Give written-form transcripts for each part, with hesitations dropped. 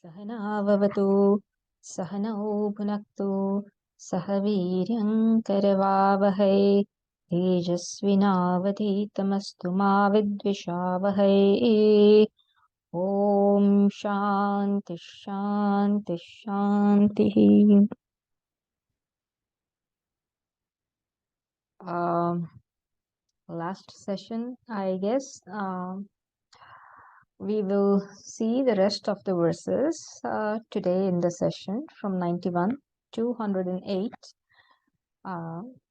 सहनाववतु सहनौ भुनक्तु सह वीर्यङ्करवावहै तेजस्विनावधीतमस्तु मा विद्विषावहै। ॐ शान्ति शान्ति शान्तिः। Last session, I guess, we will see the rest of the verses today in the session from 91 to 108.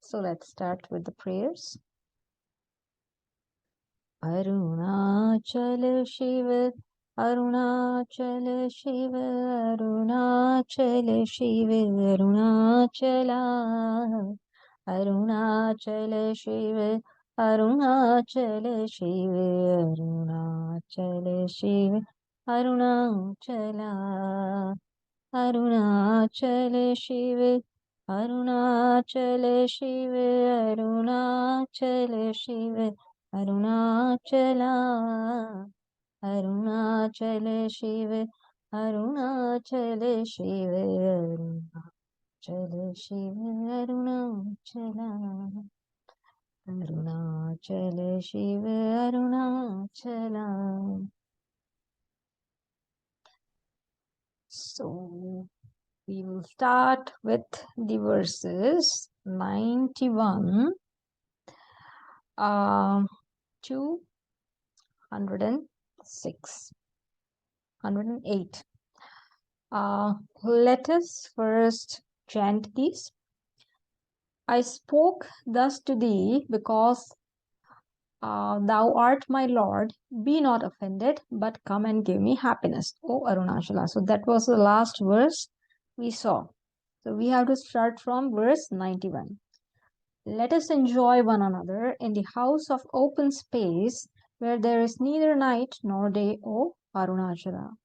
So let's start with the prayers. Arunachal Shiv, Arunachal Shiv, Arunachal Shiv, Arunachala, Arunachal Shiv, Arunachal Shiv, Arunachal Shiv, Arunachala, Arunachal Shiv, Arunachal Shiv, Arunachal Shiv, Arunachala, Arunachal Shiv, Arunachal Shiv, Arunachal Shiv, Arunachala, Arunachal Shiv, Arunachala. So we will start with the verses 91 to 106, 108. Let us first chant these. I spoke thus to thee because thou art my Lord. Be not offended, but come and give me happiness, O Arunachala. So that was the last verse we saw. So we have to start from verse 91. Let us enjoy one another in the house of open space, where there is neither night nor day, O Arunachala.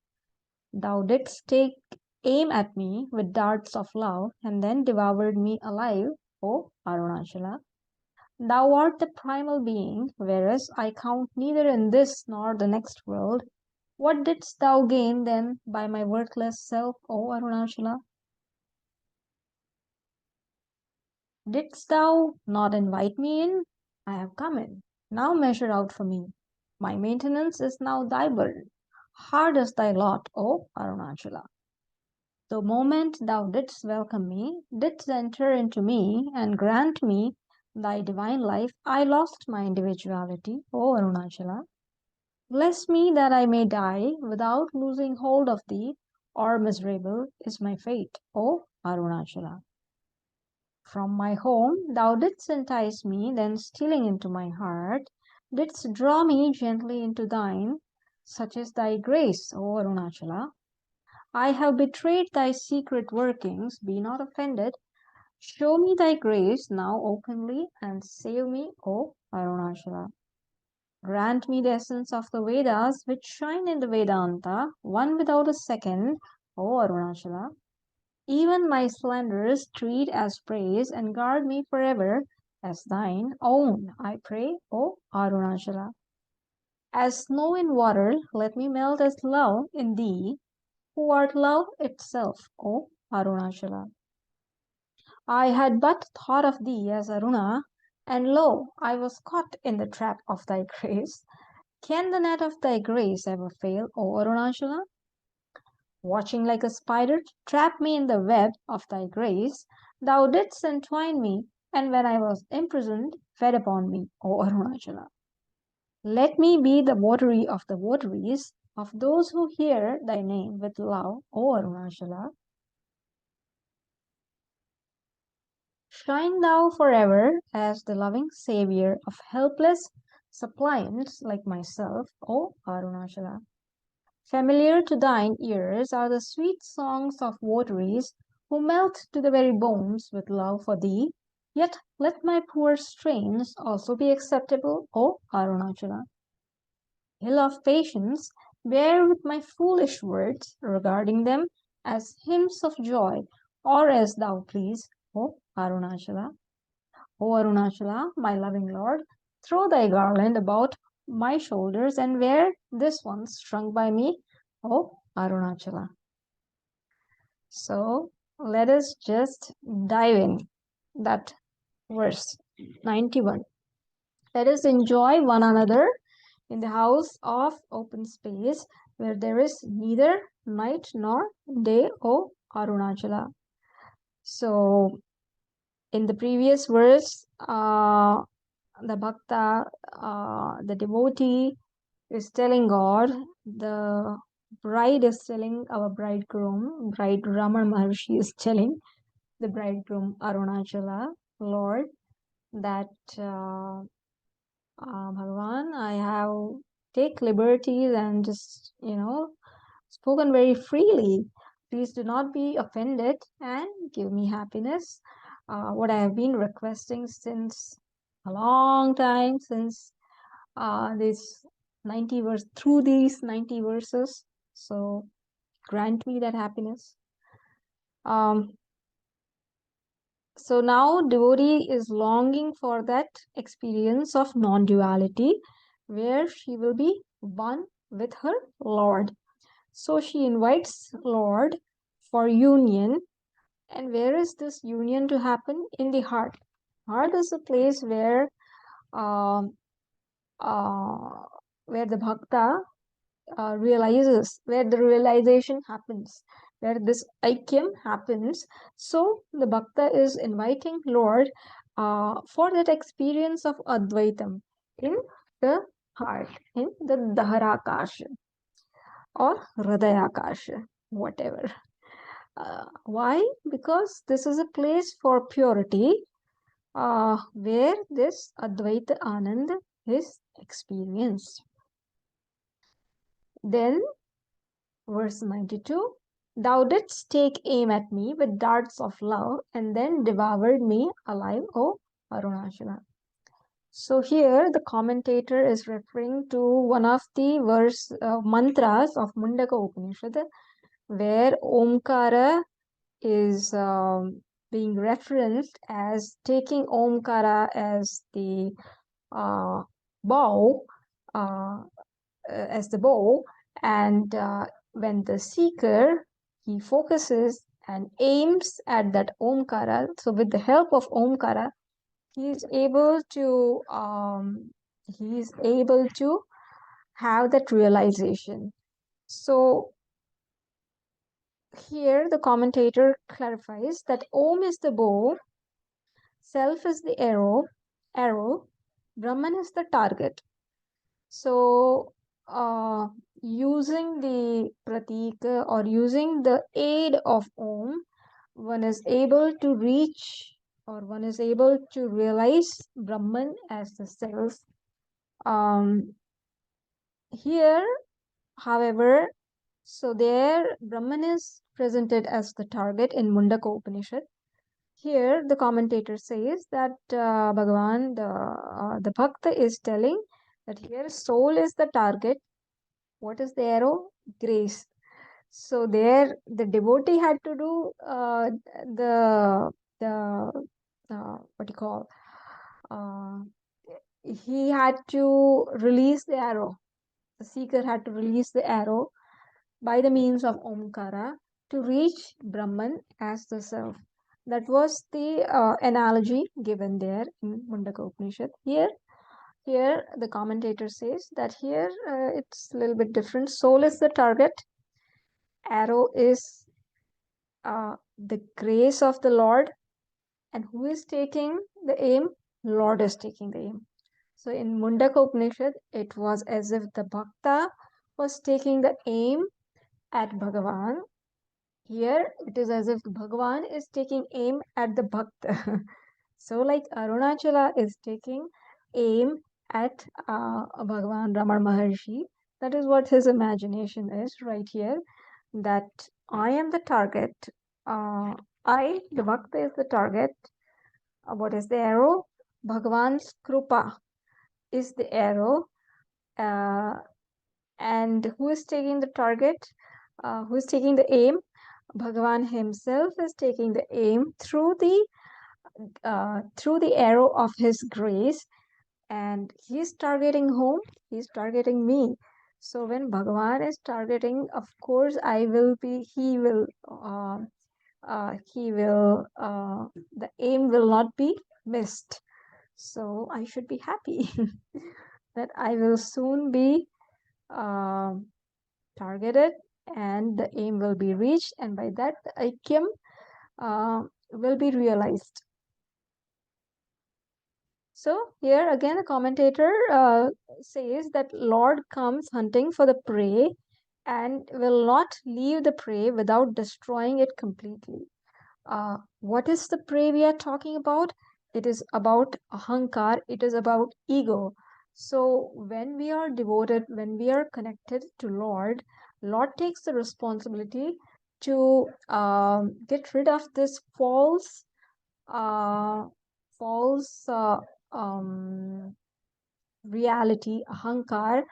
Thou didst take aim at me with darts of love, and then devoured me alive, O Arunachala. Thou art the primal being, whereas I count neither in this nor the next world. What didst thou gain then by my worthless self, O Arunachala? Didst thou not invite me in? I have come in. Now measure out for me. My maintenance is now thy burden. Hard is thy lot, O Arunachala. The moment thou didst welcome me, didst enter into me, and grant me thy divine life, I lost my individuality, O Arunachala. Bless me that I may die without losing hold of thee, or miserable is my fate, O Arunachala. From my home thou didst entice me, then stealing into my heart, didst draw me gently into thine. Such is thy grace, O Arunachala. I have betrayed thy secret workings, be not offended. Show me thy grace now openly, and save me, O Arunachala. Grant me the essence of the Vedas, which shine in the Vedanta, one without a second, O Arunachala. Even my slanders treat as praise, and guard me forever as thine own, I pray, O Arunachala. As snow in water, let me melt as love in thee, who art love itself, O Arunachala. I had but thought of thee as Aruna, and lo, I was caught in the trap of thy grace. Can the net of thy grace ever fail, O Arunachala? Watching like a spider, trap me in the web of thy grace. Thou didst entwine me, and when I was imprisoned, fed upon me, O Arunachala. Let me be the votary of the votaries, of those who hear thy name with love, O Arunachala. Shine thou forever as the loving savior of helpless suppliants like myself, O Arunachala. Familiar to thine ears are the sweet songs of votaries who melt to the very bones with love for thee. Yet let my poor strains also be acceptable, O Arunachala. Hill of patience, bear with my foolish words, regarding them as hymns of joy, or as thou please, O Arunachala. O Arunachala, my loving Lord, throw thy garland about my shoulders and wear this one strung by me, O Arunachala. So let us just dive in that verse 91. Let us enjoy one another in the house of open space where there is neither night nor day, O Arunachala. So in the previous verse, the bhakta, the devotee is telling God, the bride is telling our bridegroom, bride Raman Maharshi is telling the bridegroom Arunachala, Lord, that Bhagavan, I have take liberties and just, spoken very freely. Please do not be offended and give me happiness. What I have been requesting since a long time, since this 90 verse through these 90 verses. So grant me that happiness. So now devotee is longing for that experience of non-duality where she will be one with her Lord. So she invites Lord for union. And where is this union to happen? In the heart. Heart is a place uh, where the bhakta realizes, where the realization happens, where this aikyam happens. So the bhakta is inviting Lord for that experience of Advaitam in the heart, in the Daharakasha or Hridayakasha, whatever. Why? Because this is a place for purity where this Advaita Anand is experienced. Then verse 92, thou didst take aim at me with darts of love and then devoured me alive, O Arunachala. So here the commentator is referring to one of the verse mantras of Mundaka Upanishad where Omkara is being referenced as taking Omkara as the uh, bow, uh, and when the seeker he focuses and aims at that Omkara, so with the help of Omkara, he is able to have that realization. So here the commentator clarifies that Om is the bow, self is the arrow, Brahman is the target. So using the pratika or using the aid of Om, one is able to reach or one is able to realize Brahman as the self. Here, however, so there Brahman is presented as the target in Mundaka Upanishad. Here, the commentator says that Bhagavan, the Bhakta is telling that here soul is the target. What is the arrow? Grace. So there, the devotee had to do the what you call? Uh, he had to release the arrow. The seeker had to release the arrow by the means of Omkara to reach Brahman as the self. That was the analogy given there in Mundaka Upanishad. Here the commentator says that here it's a little bit different. Soul is the target, arrow is the grace of the Lord, and who is taking the aim? Lord is taking the aim. So in Mundaka Upanishad, it was as if the Bhakta was taking the aim at Bhagavan. Here it is as if Bhagavan is taking aim at the Bhakta. So like Arunachala is taking aim at Bhagavan Ramar Maharshi. That is what his imagination is right here. That I am the target. The Bhakta is the target. What is the arrow? Bhagavan's Krupa is the arrow. And who is taking the target? Who is taking the aim? Bhagavan himself is taking the aim through the arrow of his grace, and he's targeting whom? He's targeting me. So when Bhagavan is targeting, of course, he will the aim will not be missed. So I should be happy that I will soon be uh, targeted and the aim will be reached, and by that the Aikyam will be realized. So here again, a commentator says that Lord comes hunting for the prey and will not leave the prey without destroying it completely. What is the prey we are talking about? It is about ahankar, it is about ego. So when we are devoted, when we are connected to Lord takes the responsibility to get rid of this uh, false um, reality, ahankar,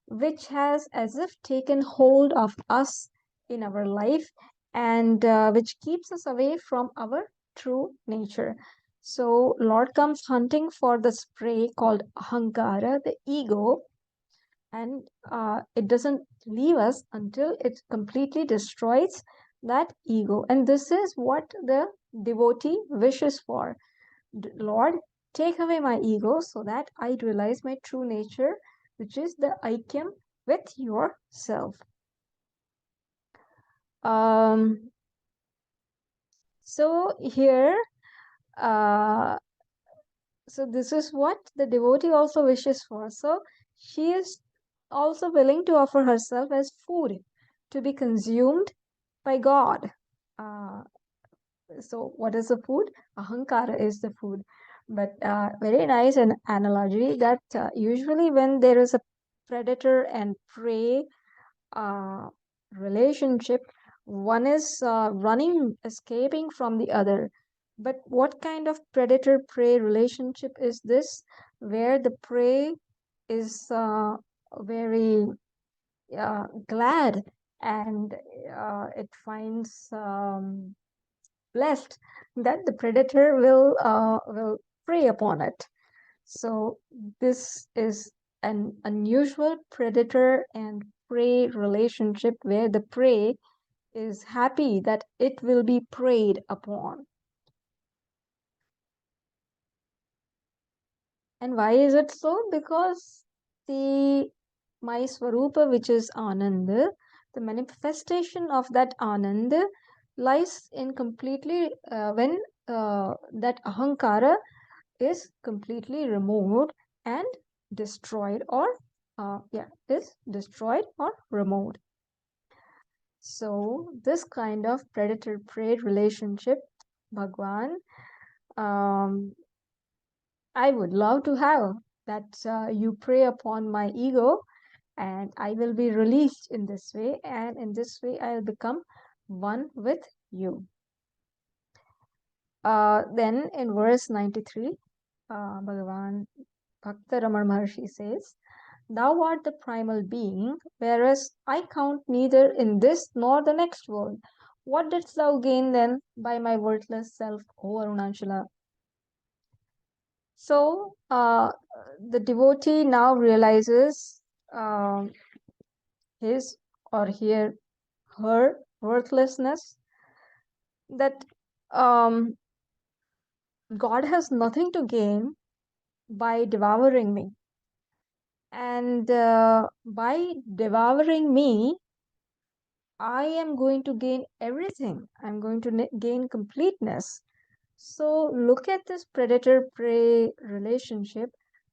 which has as if taken hold of us in our life and which keeps us away from our true nature. So, Lord comes hunting for this prey called ahankara, the ego, and it doesn't leave us until it completely destroys that ego. And this is what the devotee wishes for. Lord, take away my ego so that I realize my true nature, which is the aikyam with yourself. Um, so here, uh, so this is what the devotee also wishes for. So she is also willing to offer herself as food to be consumed by God. Uh, so what is the food? Ahankara is the food. But very nice an analogy that usually when there is a predator and prey uh, relationship, one is running, escaping from the other. But what kind of predator prey relationship is this, where the prey is very glad and it finds blessed that the predator will prey upon it. So this is an unusual predator and prey relationship where the prey is happy that it will be preyed upon. And why is it so? Because the my Swarupa, which is Ananda, the manifestation of that Ananda lies in completely when that Ahankara is completely removed and destroyed or is destroyed or removed. So this kind of predator prey relationship, Bhagwan, I would love to have that you prey upon my ego and I will be released in this way, and in this way I'll become one with you. Then in verse 93, Bhagavan Bhakta Ramana Maharshi says, Thou art the primal being, whereas I count neither in this nor the next world. What didst thou gain then by my worthless self, O Arunachala? So the devotee now realizes um his or her worthlessness, that um, God has nothing to gain by devouring me. And by devouring me, I am going to gain everything. I'm going to gain completeness. So look at this predator-prey relationship,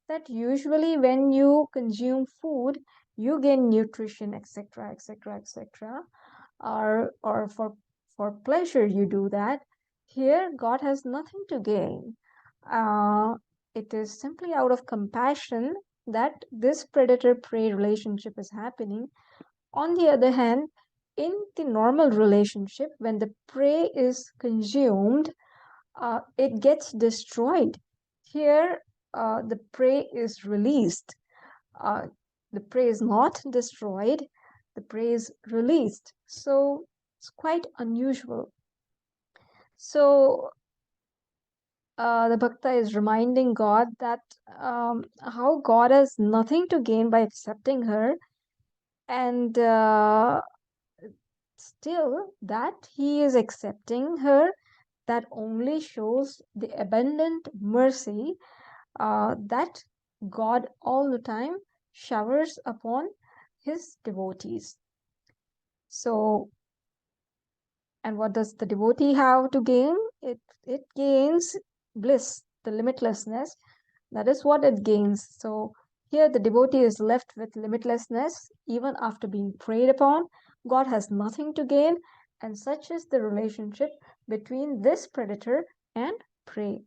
that usually when you consume food, you gain nutrition, etc., etc., etc., or for pleasure you do that. Here, God has nothing to gain. Uh, it is simply out of compassion that this predator-prey relationship is happening. On the other hand, in the normal relationship, when the prey is consumed, it gets destroyed. Here, the prey is released. Uh, the prey is not destroyed, the prey is released. So it's quite unusual. So the bhakta is reminding God that how God has nothing to gain by accepting her, and still that he is accepting her, that only shows the abundant mercy that God all the time showers upon his devotees. So, and what does the devotee have to gain? It gains bliss, the limitlessness. That is what it gains. So here the devotee is left with limitlessness even after being preyed upon. God has nothing to gain, and such is the relationship between this predator and prey.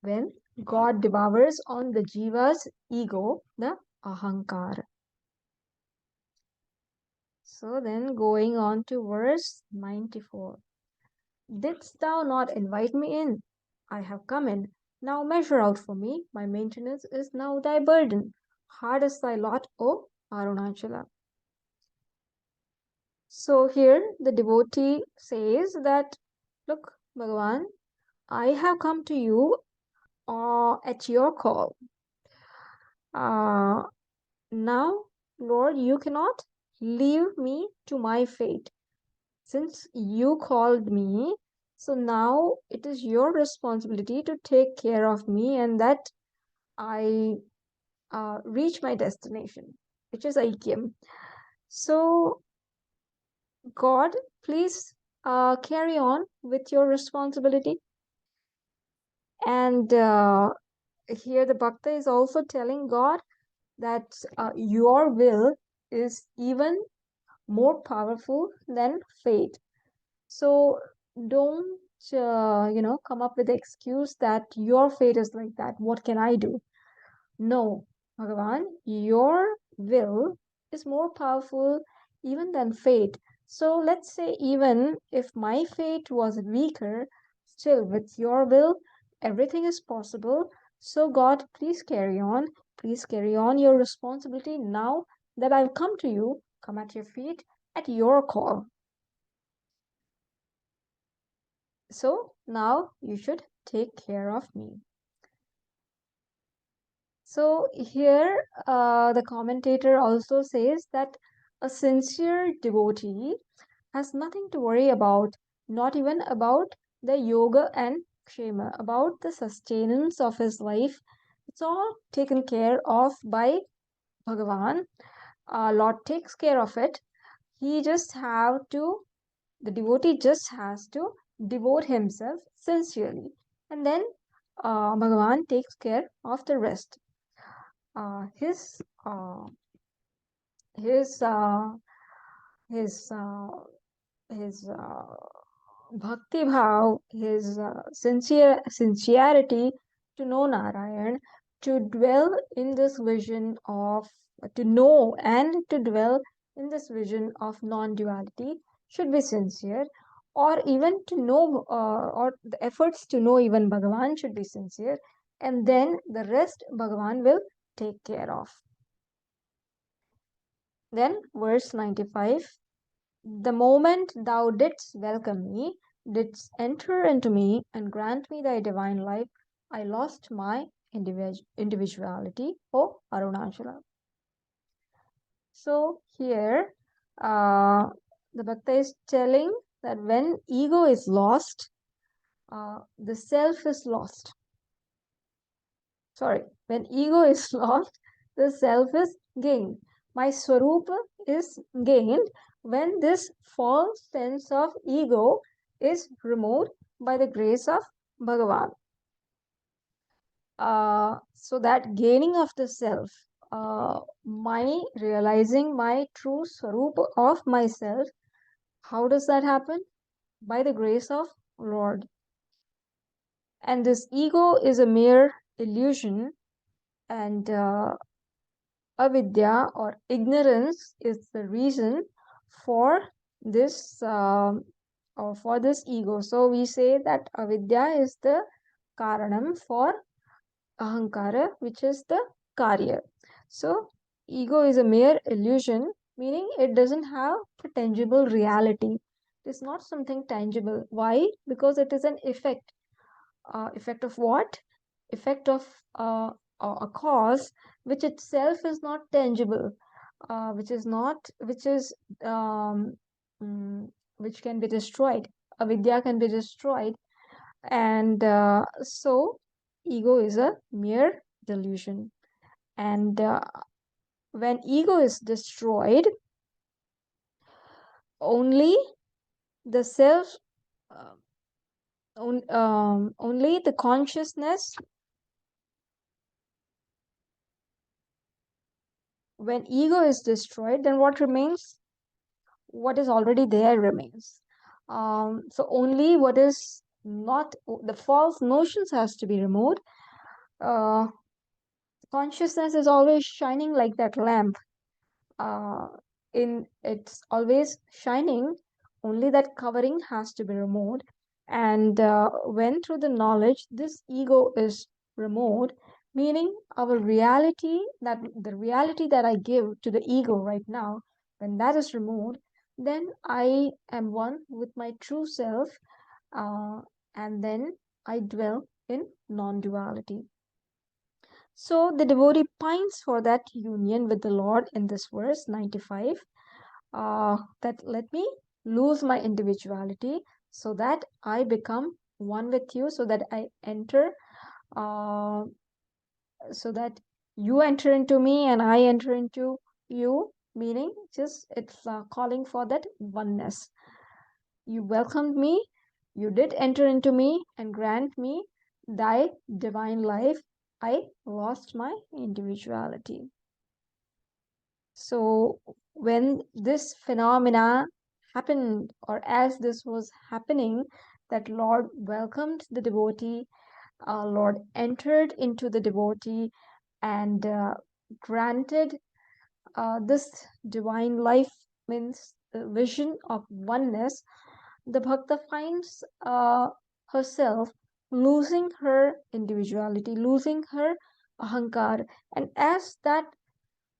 When God devours on the jiva's ego, the ahankar. So then going on to verse 94. Didst thou not invite me in? I have come in. Now measure out for me. My maintenance is now thy burden. Hard is thy lot, O Arunachala. So here the devotee says that, look, Bhagavan, I have come to you at your call. Now, Lord, you cannot leave me to my fate. Since you called me, so now it is your responsibility to take care of me and that I reach my destination, which is Aikyam. So, God, please carry on with your responsibility. And here the Bhakta is also telling God that your will is even more powerful than fate. So don't, come up with the excuse that your fate is like that. What can I do? No, Bhagavan, your will is more powerful even than fate. So let's say even if my fate was weaker, still with your will, everything is possible. So God, please carry on. Please carry on your responsibility now that I've come to you, come at your feet, at your call. So now you should take care of me. So here the commentator also says that a sincere devotee has nothing to worry about, not even about the yoga and kshema, about the sustenance of his life. It's all taken care of by Bhagavan. Lord takes care of it. He just have to, the devotee just has to devote himself sincerely, and then Bhagavan takes care of the rest. Uh, his uh, his uh, his his bhakti bhav, his sincerity to know Narayan, to dwell in this vision of, to know and to dwell in this vision of non-duality should be sincere, or even to know, or the efforts to know even Bhagavan should be sincere, and then the rest Bhagavan will take care of. Then verse 95. The moment thou didst welcome me, didst enter into me and grant me thy divine life, I lost my individuality, O Arunachala. So here, the Bhakta is telling that when ego is lost, the self is lost. Sorry, when ego is lost, the self is gained. My Swarupa is gained when this false sense of ego is removed by the grace of Bhagavan. So that gaining of the self, my realizing my true Swarupa of myself, how does that happen? By the grace of Lord. And this ego is a mere illusion, and avidya or ignorance is the reason for this or for this ego. So we say that avidya is the karanam for ahankara, which is the karya. So ego is a mere illusion, meaning it doesn't have a tangible reality. It is not something tangible. Why? Because it is an effect. Effect of what? Effect of a cause which itself is not tangible. which is not, um, mm, which can be destroyed. Avidya can be destroyed, and so ego is a mere delusion. And when ego is destroyed, only the self, uh, only the consciousness, when ego is destroyed, then what remains? What is already there remains. So only what is not, the false notions has to be removed. Uh, Consciousness is always shining like that lamp. Uh, in It's always shining. Only that covering has to be removed. And when through the knowledge this ego is removed, meaning our reality, that the reality that I give to the ego right now, when that is removed, then I am one with my true self, uh, and then I dwell in non-duality. So the devotee pines for that union with the Lord in this verse 95. That let me lose my individuality so that I become one with you, so that I enter, uh, so that you enter into me and I enter into you, meaning just it's calling for that oneness. You welcomed me, you did enter into me and grant me thy divine life. I lost my individuality. So when this phenomena happened, or as this was happening, that Lord welcomed the devotee, Lord entered into the devotee and granted this divine life, means the vision of oneness. The bhakta finds herself losing her individuality, losing her ahankar, and as that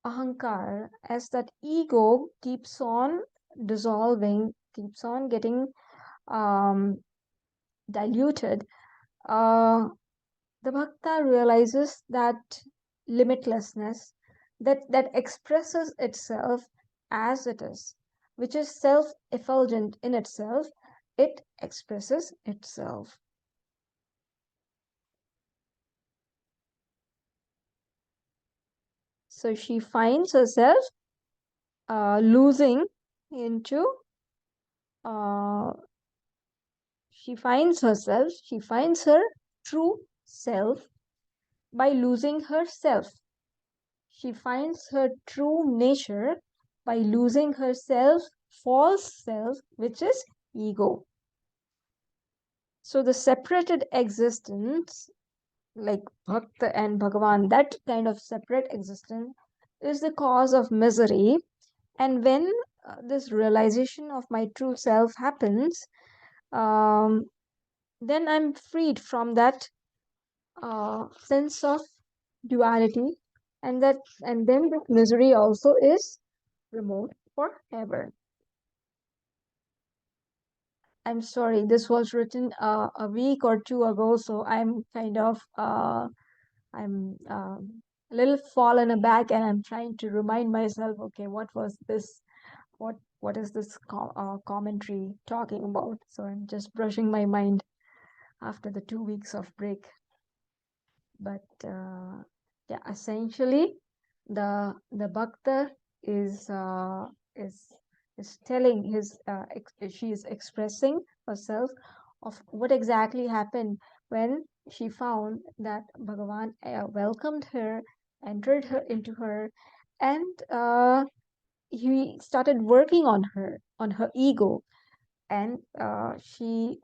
ahankar, as that ego keeps on dissolving, keeps on getting um, diluted, uh, the bhakta realizes that limitlessness that expresses itself as it is, which is self-effulgent in itself. It expresses itself. So she finds herself losing into, uh, she finds her true self by losing herself. She finds her true nature by losing herself, false self, which is ego. So the separated existence, like Bhakta and Bhagavan, that kind of separate existence is the cause of misery. And when this realization of my true self happens, um, then I'm freed from that sense of duality, and then the misery also is removed forever. I'm sorry, this was written a week or two ago, so I'm kind of I'm a little fallen aback, and I'm trying to remind myself, okay, what was this? What is this commentary talking about? So I'm just brushing my mind after the 2 weeks of break. But yeah, essentially, the bhakta is uh, is is telling his she is expressing herself of what exactly happened when she found that Bhagavan welcomed her, entered her into her, and he started working on her ego, and she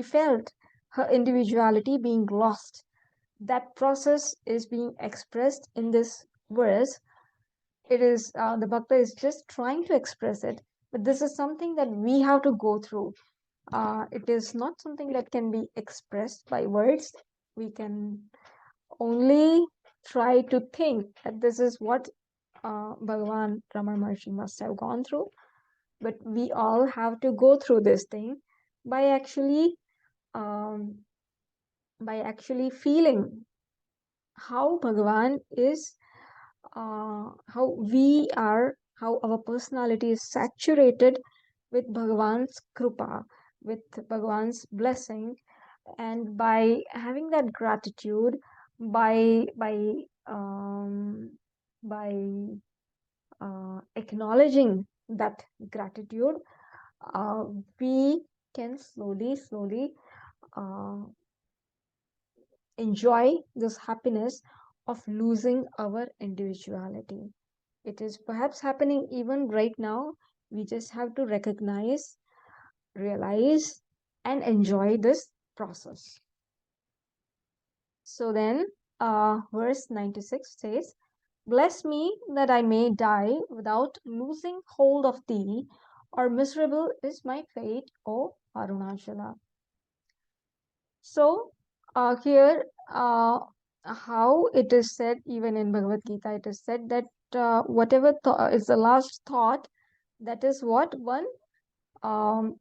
felt her individuality being lost. That process is being expressed in this verse. It is the bhakta is just trying to express it, but this is something that we have to go through. It is not something that can be expressed by words. We can only try to think that this is what Bhagavan Ramana Maharshi must have gone through, but we all have to go through this thing by actually um, by actually feeling how Bhagavan is how our personality is saturated with Bhagavan's kripa, with Bhagavan's blessing, and by having that gratitude, by by um, by acknowledging that gratitude, uh, we can slowly uh, enjoy this happiness of losing our individuality. It is perhaps happening even right now. We just have to recognize, realize, and enjoy this process. So then, verse 96 says, Bless me that I may die without losing hold of thee, or miserable is my fate, O Arunachala. So, here, how it is said, even in Bhagavad Gita, it is said that whatever is the last thought, that is what one um,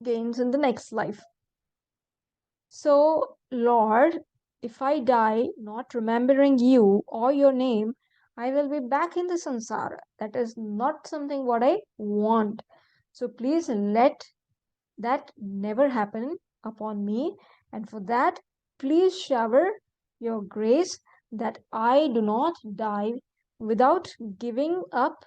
gains in the next life. So, Lord, if I die not remembering you or your name, I will be back in the samsara. That is not something what I want. So, please let that never happen upon me. And for that, please shower your grace that I do not die without giving up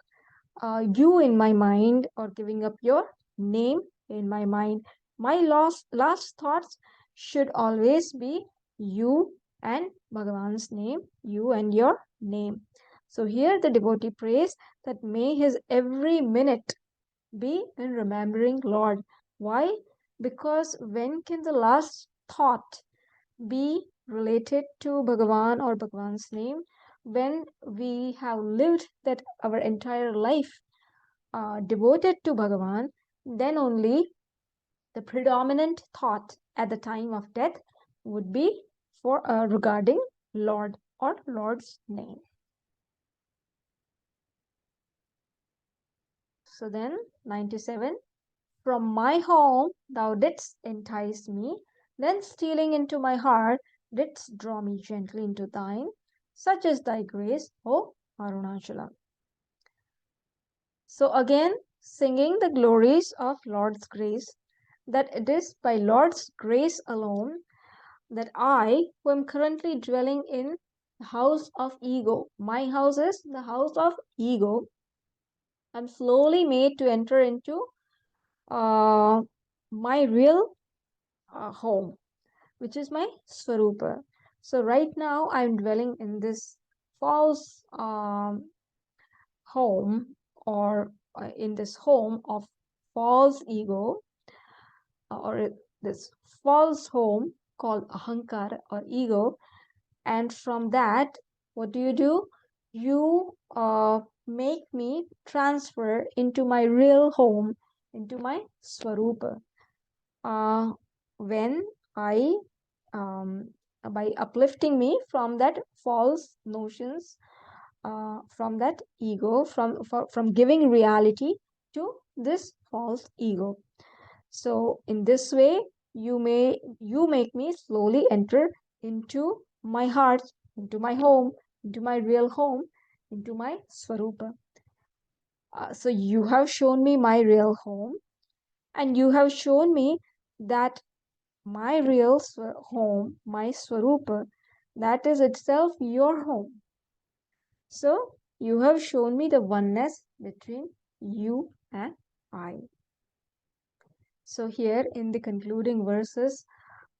you in my mind or giving up your name in my mind. My last thoughts should always be you and Bhagavan's name, you and your name. So here the devotee prays that may his every minute be in remembering Lord. Why? Because when can the last thought be related to Bhagavan or Bhagavan's name? When we have lived that our entire life devoted to Bhagavan, then only the predominant thought at the time of death would be for regarding Lord or Lord's name. So then, 97. From my home thou didst entice me, then stealing into my heart didst draw me gently into thine. Such is thy grace, O Arunachala. So again, singing the glories of Lord's grace, that it is by Lord's grace alone that I, who am currently dwelling in the house of ego, my house is the house of ego, I'm slowly made to enter into my real home, which is my Swarupa. So right now I'm dwelling in this false home, or in this home of false ego, or this false home called ahankara or ego. And from that, what do? You make me transfer into my real home, into my Swarupa. When I, by uplifting me from that false notions, from that ego, from giving reality to this false ego. So in this way, you make me slowly enter into my heart, into my home, into my real home, into my Swarupa. So you have shown me my real home, and you have shown me that my real home, my Swarupa, that is itself your home. So you have shown me the oneness between you and I. So here in the concluding verses,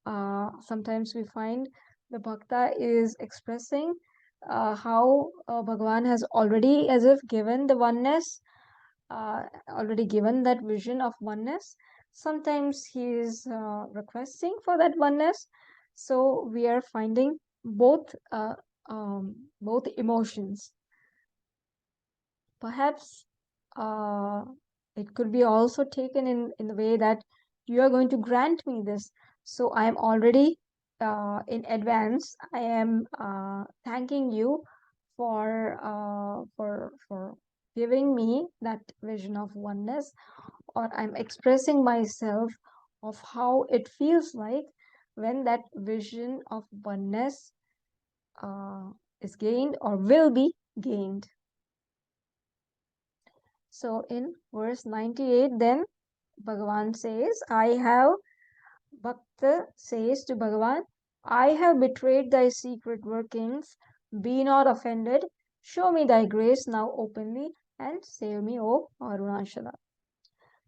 sometimes we find the bhakta is expressing how Bhagavan has already as if given the oneness, already given that vision of oneness. Sometimes he is requesting for that oneness. So we are finding both emotions. Perhaps it could be also taken in the way that you are going to grant me this. So I am already in advance. I am thanking you for giving me that vision of oneness, or I'm expressing myself of how it feels like when that vision of oneness is gained or will be gained. So in verse 98, then Bhagavan says, Bhakta says to Bhagavan, I have betrayed thy secret workings. Be not offended. Show me thy grace now openly and save me, O Arunachala.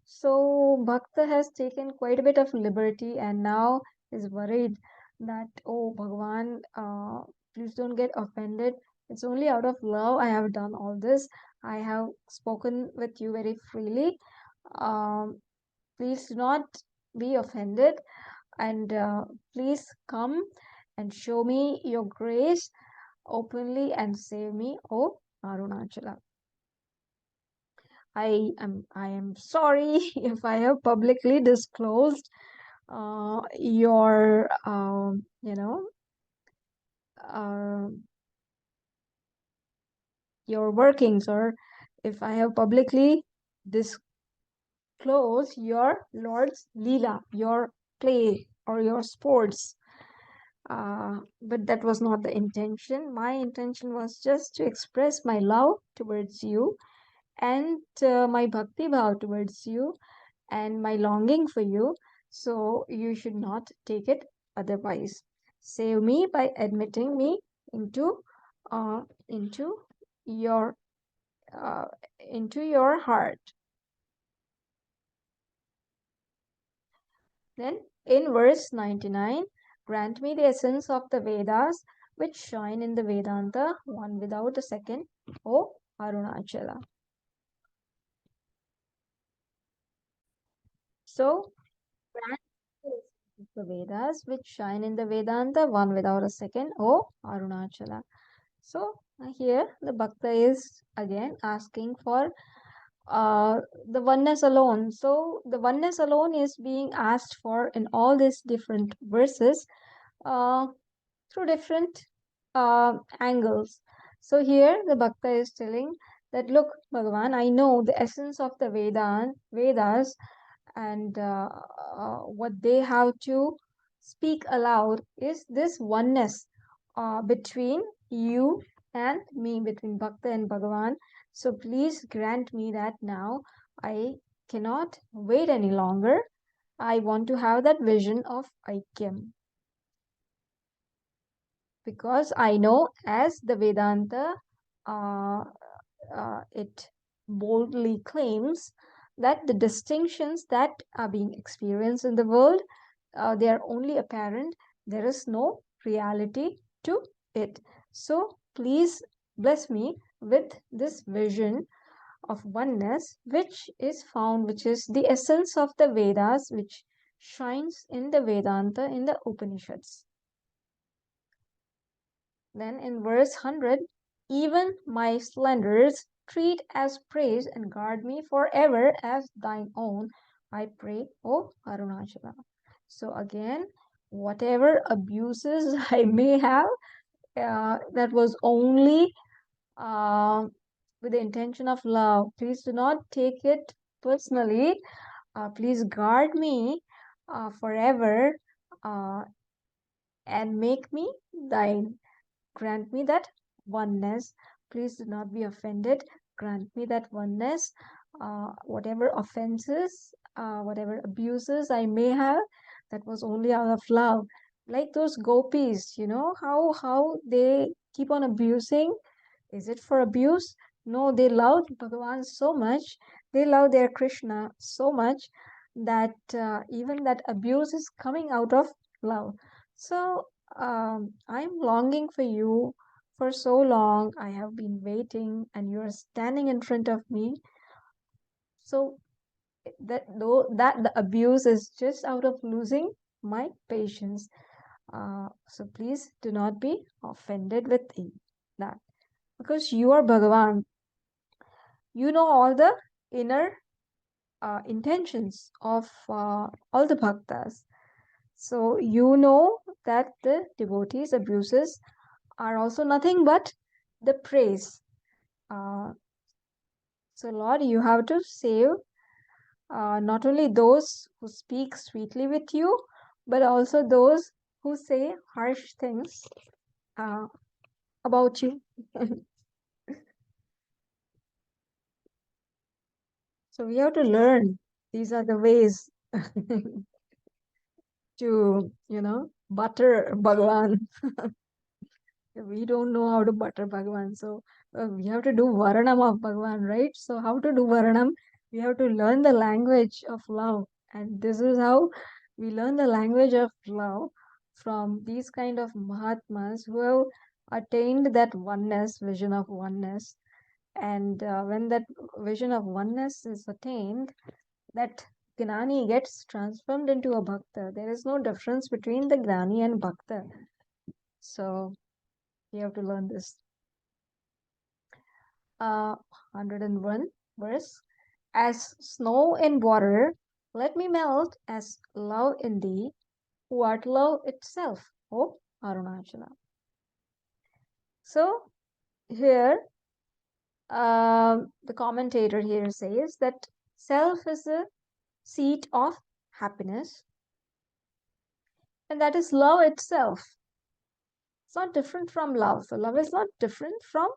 So Bhakta has taken quite a bit of liberty and now is worried that, oh Bhagavan, please don't get offended. It's only out of love I have done all this. I have spoken with you very freely. Please do not be offended and please come and show me your grace openly and save me, O Arunachala. I am sorry if I have publicly disclosed your uh, your workings, or if I have publicly disclosed your Lord's Leela, your play or your sports. But that was not the intention. My intention was just to express my love towards you and my bhakti bhav towards you and my longing for you. So you should not take it otherwise. Save me by admitting me into uh, into your uh, into your heart. Then in verse 99, grant me the essence of the Vedas which shine in the Vedanta, one without a second, O Arunachala. So, grant me the essence of the Vedas which shine in the Vedanta, one without a second, O Arunachala. So, here the Bhakta is again asking for the oneness alone. So, the oneness alone is being asked for in all these different verses. Through different angles. So here the Bhakta is telling that, look, Bhagavan, I know the essence of the Vedas and what they have to speak aloud is this oneness between you and me, between Bhakta and Bhagavan. So please grant me that now. I cannot wait any longer. I want to have that vision of Aikyam, because I know, as the Vedanta uh, it boldly claims, that the distinctions that are being experienced in the world, they are only apparent. There is no reality to it. So please bless me with this vision of oneness, which is found, which is the essence of the Vedas, which shines in the Vedanta, in the Upanishads. Then in verse 100, even my slanders treat as praise and guard me forever as thine own, I pray, O Arunachala. So again, whatever abuses I may have, that was only with the intention of love. Please do not take it personally. Please guard me forever and make me thine. Grant me that oneness. Please do not be offended. Grant me that oneness. Whatever offenses, whatever abuses I may have, that was only out of love. Like those gopis, how they keep on abusing. Is it for abuse? No, they loved Bhagavan so much. They love their Krishna so much that even that abuse is coming out of love. So I'm longing for you for so long. I have been waiting, and you're standing in front of me. So that the abuse is just out of losing my patience. So please do not be offended with that, because you are Bhagavan. You know all the inner intentions of all the bhaktas. So you know that the devotees' abuses are also nothing but the praise. So Lord, you have to save not only those who speak sweetly with you, but also those who say harsh things about you. So we have to learn. These are the ways to, butter Bhagwan. We don't know how to butter Bhagwan. So we have to do Varanam of Bhagwan, right? So how to do Varanam? We have to learn the language of love. And this is how we learn the language of love from these kind of Mahatmas who have attained that oneness, vision of oneness. And when that vision of oneness is attained, that Gnani gets transformed into a Bhakta. There is no difference between the Gnani and Bhakta. So you have to learn this. 101 verse. As snow in water, let me melt as love in thee, who art love itself, O Arunachala. So here, the commentator here says that self is the seat of happiness, and that is love itself. It's not different from love. So love is not different from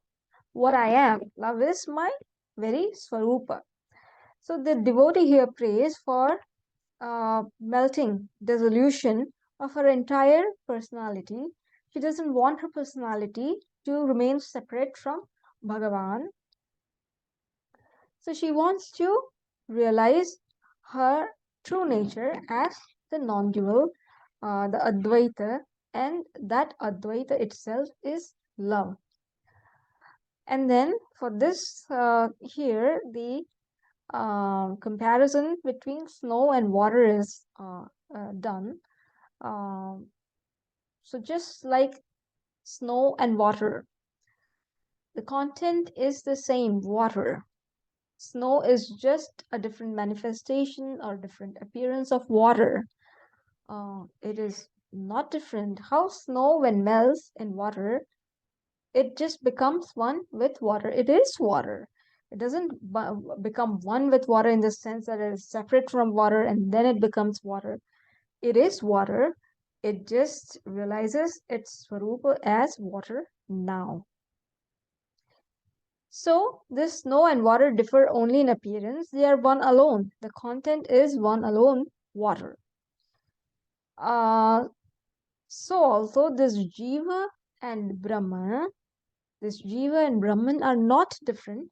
what I am. Love is my very Swarupa. So the devotee here prays for melting, dissolution of her entire personality. She doesn't want her personality to remain separate from Bhagavan. So she wants to realize her true nature as the non-dual, the Advaita, and that Advaita itself is love. And then for this here, the comparison between snow and water is done. So just like snow and water, the content is the same, water. Snow is just a different manifestation or different appearance of water. It is not different. How snow, when melts in water, it just becomes one with water. It is water. It doesn't become one with water in the sense that it is separate from water and then it becomes water. It is water. It just realizes its Swarupa as water now. So, this snow and water differ only in appearance. They are one alone. The content is one alone, water. So also this Jiva and Brahman, this Jiva and Brahman are not different.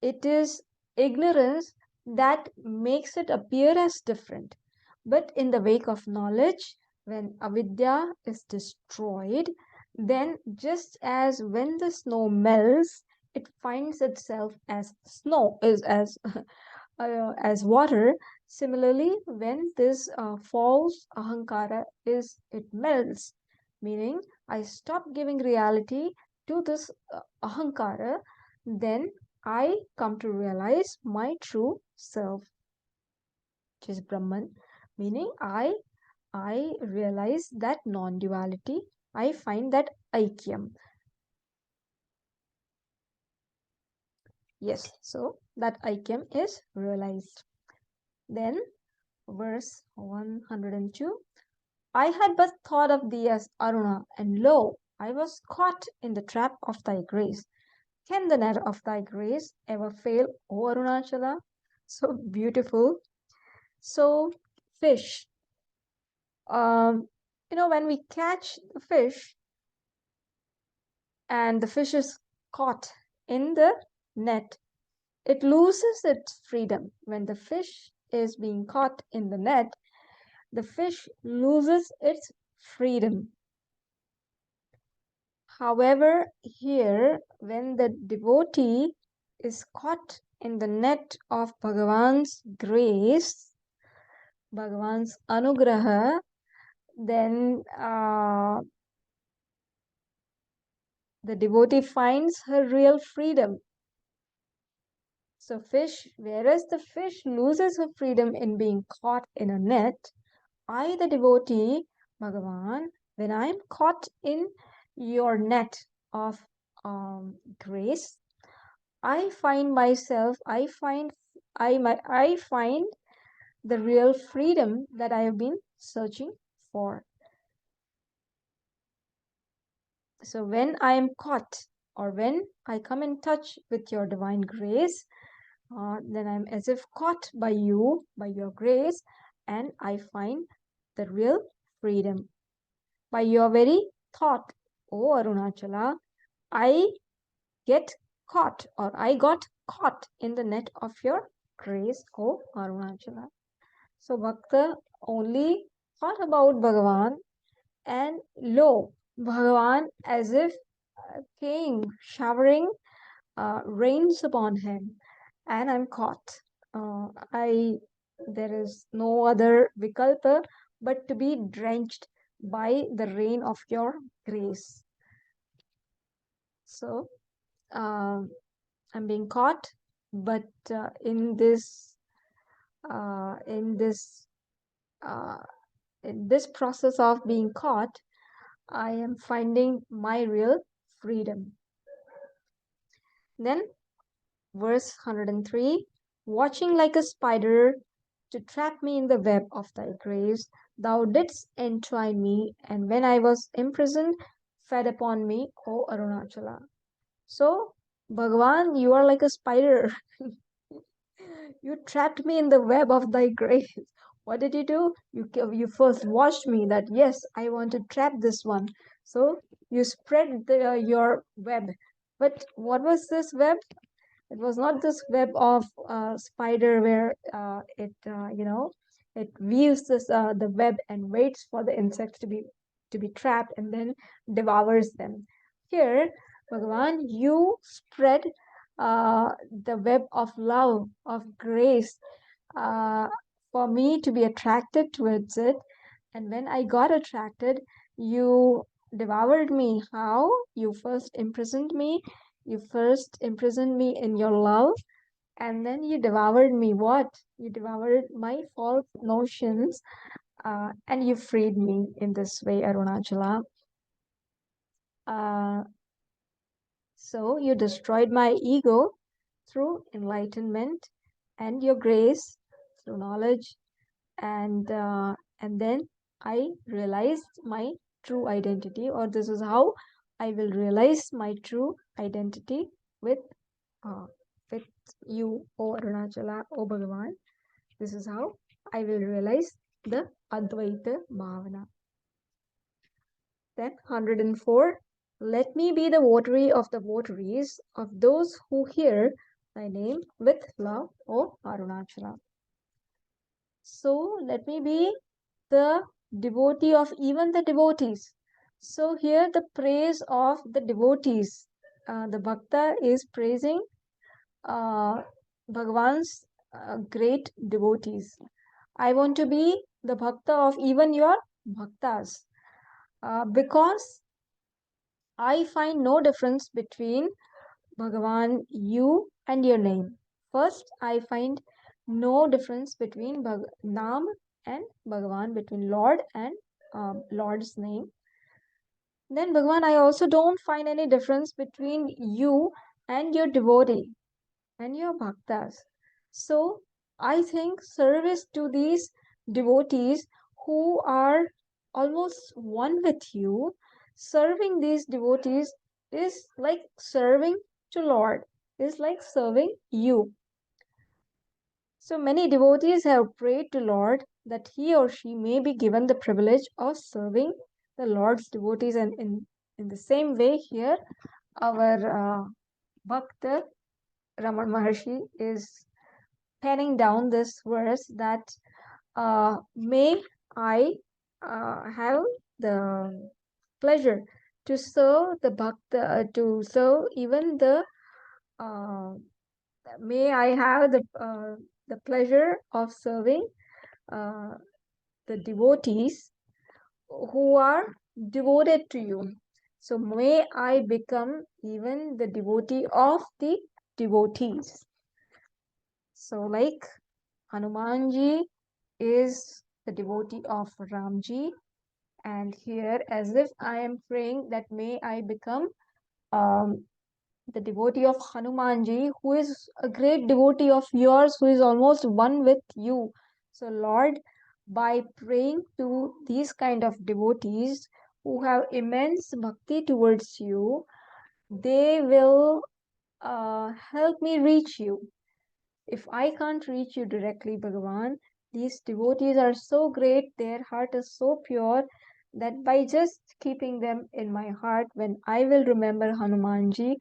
It is ignorance that makes it appear as different. But in the wake of knowledge, when avidya is destroyed, then just as when the snow melts, it finds itself as snow, is as water. Similarly, when this false ahankara it melts, meaning I stop giving reality to this ahankara, then I come to realize my true self, which is Brahman, meaning I realize that non-duality. I find that aikyam. Yes, so that aikyam is realized. Then verse 102. I had but thought of thee as Aruna, and lo, I was caught in the trap of thy grace. Can the net of thy grace ever fail, O Arunachala? So beautiful. So, fish. Um, when we catch the fish and the fish is caught in the net, it loses its freedom. When the fish is being caught in the net, the fish loses its freedom. However, here, when the devotee is caught in the net of Bhagavan's grace, Bhagavan's anugraha, then the devotee finds her real freedom. So whereas the fish loses her freedom in being caught in a net, I, the devotee, Bhagavan, when I am caught in your net of grace, I find myself, I find the real freedom that I have been searching for. So when I am caught, or when I come in touch with your divine grace, then I'm as if caught by you, by your grace, and I find the real freedom. By your very thought, O Arunachala, I get caught, or I got caught in the net of your grace, O Arunachala. So Bhakta only thought about Bhagavan, and lo, Bhagavan, as if came showering rains upon him, and I'm caught. I There is no other vikalpa but to be drenched by the rain of your grace. So I'm being caught, but in this uh, in this uh, in this process of being caught, I am finding my real freedom. Then verse 103, watching like a spider to trap me in the web of thy grace, thou didst entwine me, and when I was imprisoned, fed upon me, O Arunachala. So, Bhagavan, you are like a spider. You trapped me in the web of thy grace. What did you do? You first watched me that, yes, I want to trap this one. So you spread your web. But what was this web? It was not this web of spider where it weaves the web and waits for the insects to be trapped and then devours them. Here, Bhagavan, you spread the web of love, of grace, uh, for me to be attracted towards it. And when I got attracted, you devoured me. How? You first imprisoned me. You first imprisoned me in your love, and then you devoured me. What? You devoured my false notions, and you freed me in this way, Arunachala. Uh, so you destroyed my ego through enlightenment and your grace through knowledge, and then I realized my true identity, or this is how I will realize my true identity with uh, with you, O Arunachala, O Bhagavan. This is how I will realize the Advaita Bhavana. Then 104. Let me be the votary of the votaries of those who hear thy name with love, O Arunachala. So let me be the devotee of even the devotees. So here the praise of the devotees. The Bhakta is praising uh, Bhagavan's great devotees. I want to be the Bhakta of even your Bhaktas, because I find no difference between Bhagavan, you, and your name. First, I find no difference between Naam and Bhagavan, between Lord and Lord's name. Then, Bhagavan, I also don't find any difference between you and your devotee and your bhaktas. So, I think service to these devotees who are almost one with you, serving these devotees is like serving to Lord, is like serving you. So many devotees have prayed to Lord that he or she may be given the privilege of serving the Lord's devotees, and in the same way here our Bhakta Raman Maharshi is penning down this verse that may I have the pleasure to serve the Bhakta, to serve even uh, may I have the pleasure of serving uh, the devotees who are devoted to you. So may I become even the devotee of the devotees. So like Hanumanji is the devotee of Ramji, and here as if I am praying that may I become um, the devotee of Hanumanji, who is a great devotee of yours, who is almost one with you. So, Lord, by praying to these kind of devotees, who have immense bhakti towards you, they will help me reach you. If I can't reach you directly, Bhagavan, these devotees are so great, their heart is so pure that by just keeping them in my heart, when I will remember Hanumanji,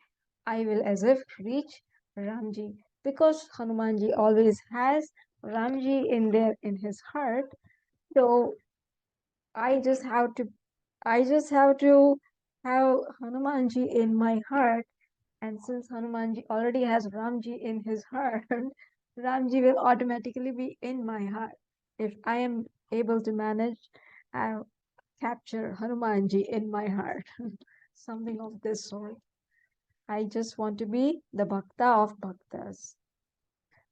I will as if reach Ramji. Because Hanumanji always has Ramji in his heart. So I just have to I just have to have Hanumanji in my heart, and since Hanumanji already has Ramji in his heart, Ramji will automatically be in my heart. If I am able to manage, I'll capture Hanumanji in my heart. Something of this sort. I just want to be the Bhakta of Bhaktas.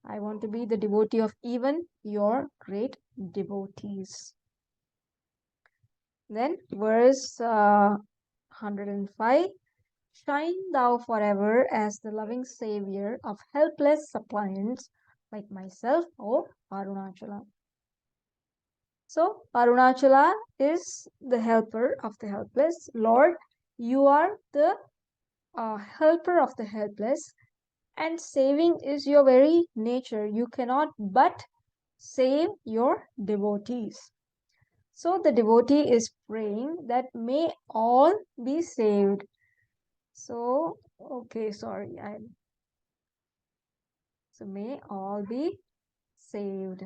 I want to be the devotee of even your great devotees. Then verse 105. Shine thou forever as the loving savior of helpless suppliants like myself, O Arunachala. So, Arunachala is the helper of the helpless. Lord, you are the helper of the helpless, and saving is your very nature. You cannot but save your devotees. So, the devotee is praying that may all be saved. So, okay, sorry, so may all be saved.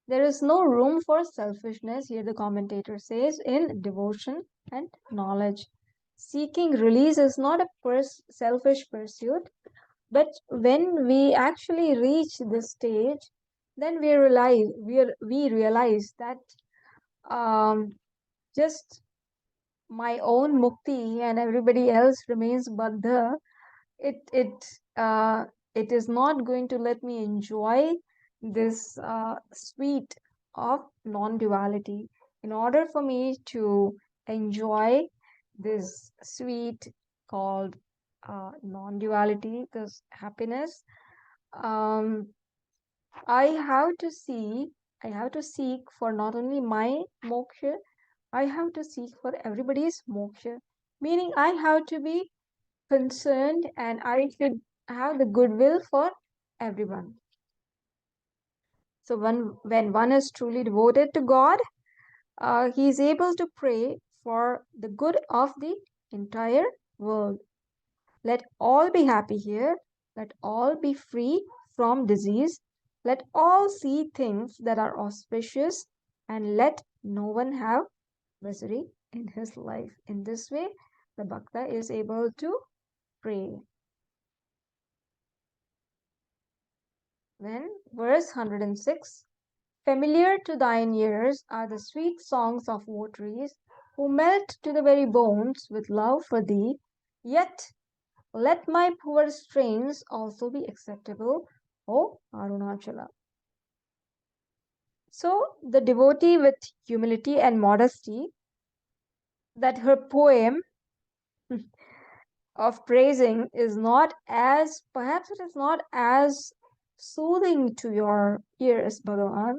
There is no room for selfishness, here the commentator says, in devotion and knowledge. Seeking release is not a selfish pursuit, but when we actually reach this stage, then we realize that um, just my own mukti and everybody else remains baddha. it it uh, it is not going to let me enjoy this sweet of non-duality. In order for me to enjoy this sweet called non-duality, this happiness, um, I have to see, I have to seek for not only my moksha, I have to seek for everybody's moksha. Meaning, I have to be concerned and I should have the goodwill for everyone. So when one is truly devoted to God, he is able to pray for the good of the entire world. Let all be happy here. Let all be free from disease. Let all see things that are auspicious, and let no one have misery in his life. In this way, the Bhakta is able to pray. Then, verse 106. Familiar to thine ears are the sweet songs of votaries who melt to the very bones with love for thee. Yet let my poor strains also be acceptable, O Arunachala. So the devotee with humility and modesty, that her poem of praising is not as, perhaps it is not as soothing to your ears, Bhagavan,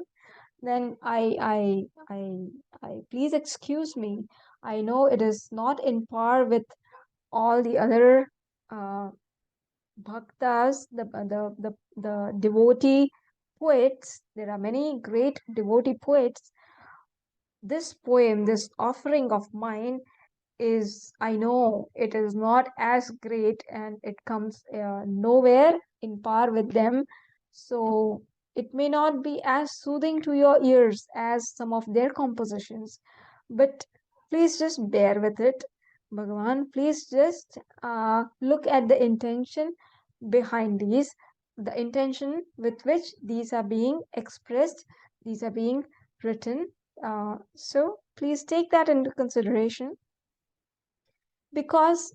then please excuse me. I know it is not in par with all the other uh, bhaktas, the devotee poets. There are many great devotee poets. This poem, this offering of mine, is, I know it is not as great and it comes nowhere in par with them. So it may not be as soothing to your ears as some of their compositions. But please just bear with it, Bhagavan. Please just look at the intention behind these, the intention with which these are being expressed, these are being written. So please take that into consideration, because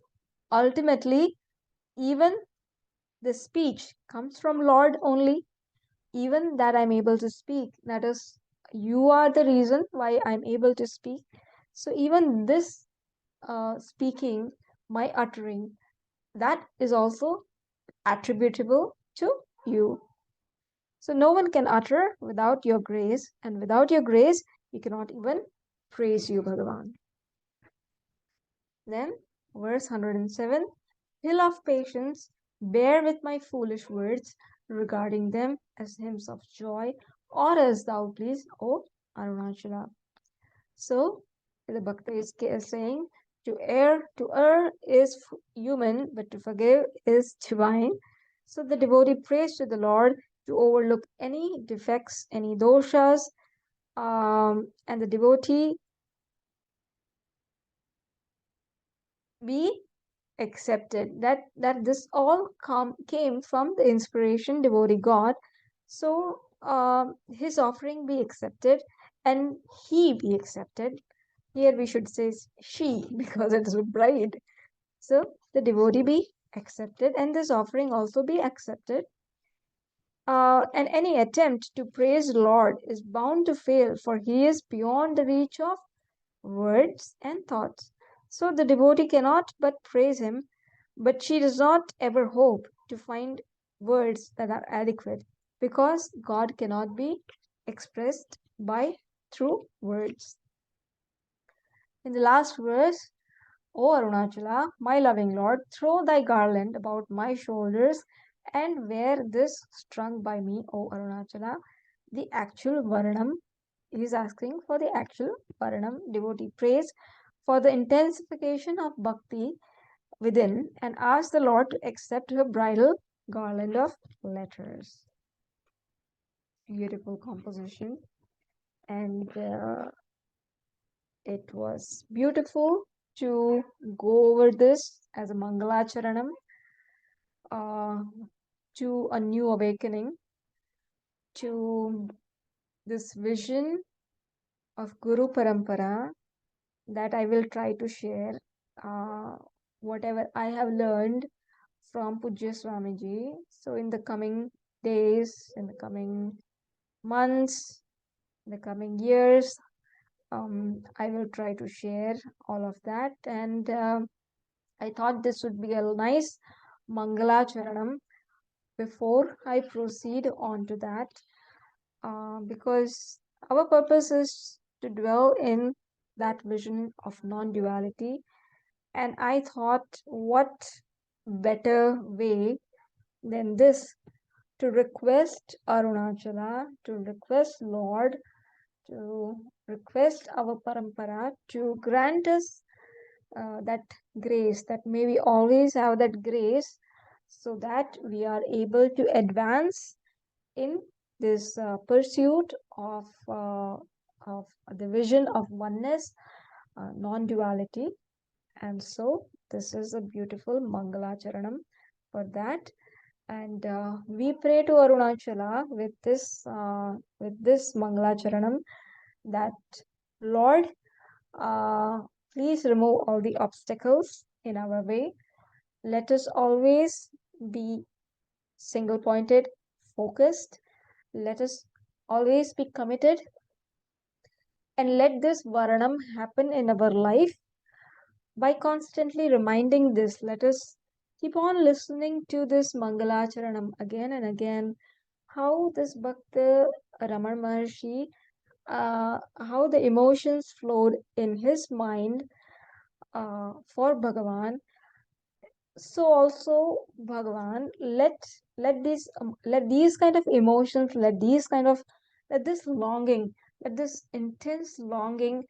ultimately even the speech comes from Lord only. Even that I'm able to speak, that is, you are the reason why I'm able to speak. So even this speaking, my uttering, that is also attributable to you. So no one can utter without your grace, and without your grace you cannot even Praise you, Bhagavan. Then, verse 107, Hill of patience, bear with my foolish words, regarding them as hymns of joy, or as thou please, O Arunachala. So, the Bhakta is saying, to err is human, but to forgive is divine. So, the devotee prays to the Lord to overlook any defects, any doshas, and the devotee be accepted. That this all came from the inspiration devotee got. So his offering be accepted and he be accepted. Here we should say she because it is a bride. So the devotee be accepted and this offering also be accepted. And any attempt to praise Lord is bound to fail, for he is beyond the reach of words and thoughts. So the devotee cannot but praise him, but she does not ever hope to find words that are adequate, because God cannot be expressed by through words. In the last verse, O Arunachala, my loving Lord, throw thy garland about my shoulders and wear this strung by me, O Arunachala. The actual Varnam, he is asking for the actual Varnam, devotee praise for the intensification of bhakti within and ask the Lord to accept her bridal garland of letters. Beautiful composition, and it was beautiful to go over this as a Mangalacharanam to a new awakening, to this vision of Guru Parampara that I will try to share whatever I have learned from Pujya Swamiji. So in the coming days, in the coming months, in the coming years, I will try to share all of that. And I thought this would be a nice Mangala Charanam before I proceed on to that, because our purpose is to dwell in that vision of non-duality. And I thought, what better way than this to request Arunachala, to request Lord, to request our parampara to grant us that grace, that may we always have that grace, so that we are able to advance in this pursuit of the vision of oneness, non-duality. And so this is a beautiful Mangala Charanam for that. And we pray to Arunachala with this Mangala Charanam that Lord, please remove all the obstacles in our way. Let us always be single pointed, focused. Let us always be committed, and let this Varanam happen in our life by constantly reminding this. Let us keep on listening to this Mangalacharanam again and again. How this Bhakta Raman Maharshi, how the emotions flowed in his mind for Bhagavan. So also Bhagavan, let these kind of emotions, let this longing, let this intense longing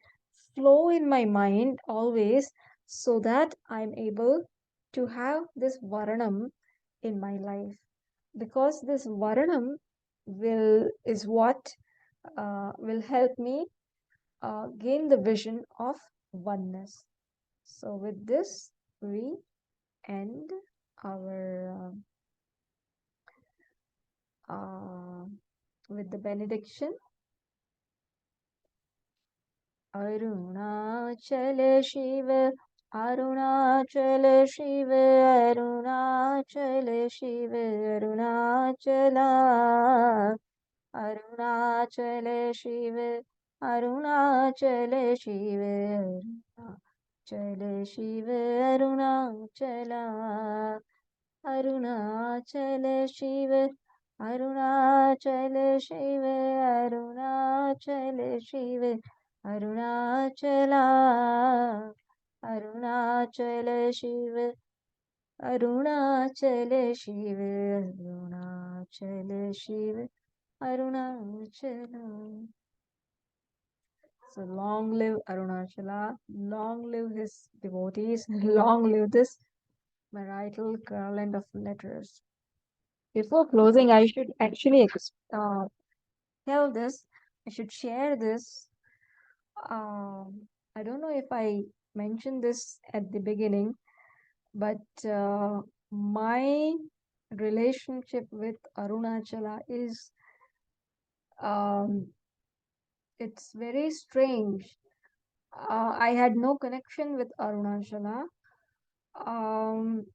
flow in my mind always, so that I'm able to have this Varanam in my life. Because this Varanam is what will help me gain the vision of oneness. So with this, we end our with the benediction. Arunachala Shiva, Arunachala Shiva, Arunachala Shiva, Arunachala, Arunachala Shiva, Arunachala Shiva, Arunachala Shiva, Arunachala, Arunachala Shiva, Arunachala Shiva, Arunachala Shiva, Arunachala, Arunachala Shiva, Arunachala Shiva, Arunachala Shiva, Arunachala. So long live Arunachala, long live his devotees, long live this marital garland of letters. Before closing, I should actually tell this, I should share this. I don't know if I mentioned this at the beginning, but my relationship with Arunachala is um, it's very strange. I had no connection with Arunachala. Um,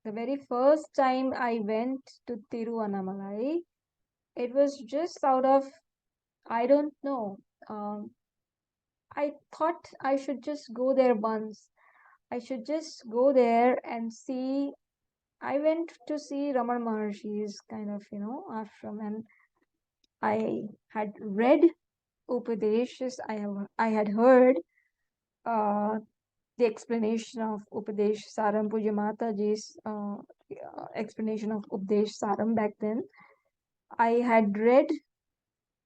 the very first time I went to Tiruvannamalai, it was just out of, I don't know. Um, I thought I should just go there once. I should just go there and see. I went to see Raman Maharshi's kind of, ashram, and I had read Upadeshas. I had heard uh, the explanation of Upadesh Saram, Puja Mataji's explanation of Upadesh Saram back then. I had read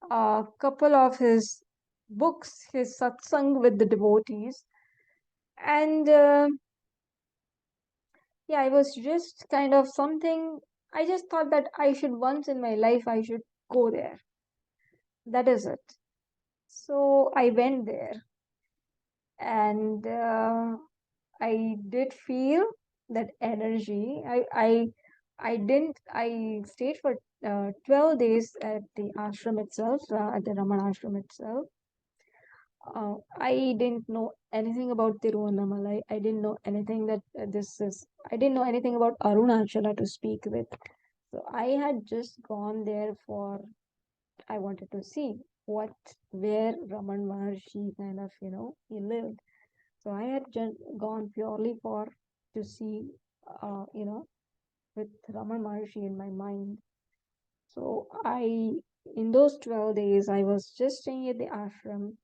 a couple of his books, his satsang with the devotees, and yeah, I was just kind of something. I just thought that I should once in my life I should go there. That is it. So I went there, and I did feel that energy. I didn't. I stayed for 12 days at the ashram itself, at the Raman ashram itself. I didn't know anything about Tiruvannamalai. I didn't know anything that this is. I didn't know anything about Arunachala to speak with. So I had just gone there for. I wanted to see where Raman Maharshi kind of, he lived. So I had just gone purely for to see, with Raman Maharshi in my mind. So in those 12 days, I was just staying at the ashram,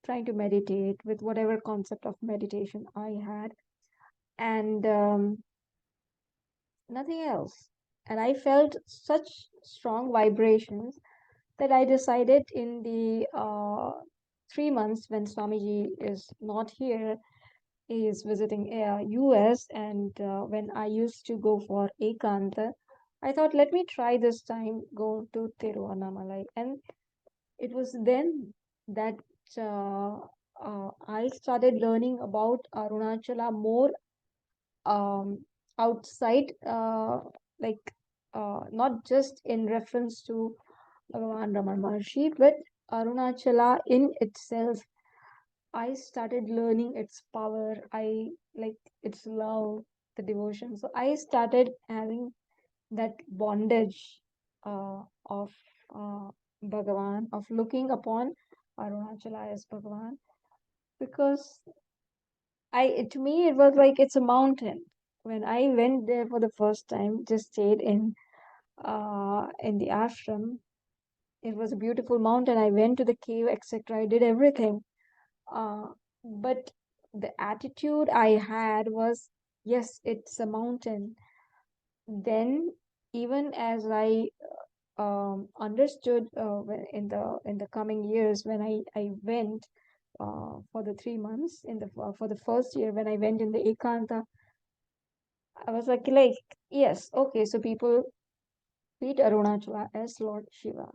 trying to meditate with whatever concept of meditation I had, and nothing else. And I felt such strong vibrations that I decided in the 3 months when Swamiji is not here, he is visiting US, and when I used to go for Ekanta, I thought, let me try this time, go to Tiruvannamalai. And it was then that uh, I started learning about Arunachala more outside, like not just in reference to Bhagavan Raman Maharshi, but Arunachala in itself. I started learning its power. I like its love, the devotion. So I started having that bondage of uh, Bhagavan, of looking upon Arunachala as Bhagavan, because to me it was like it's a mountain. When I went there for the first time, just stayed in the ashram, it was a beautiful mountain. I went to the cave, etc. I did everything. Uh, but the attitude I had was, yes, it's a mountain. Then, even as I understood in the coming years when I went for the 3 months in the for the first year when I went in the Ekanta, I was like yes, okay, so people treat Arunachala as Lord Shiva.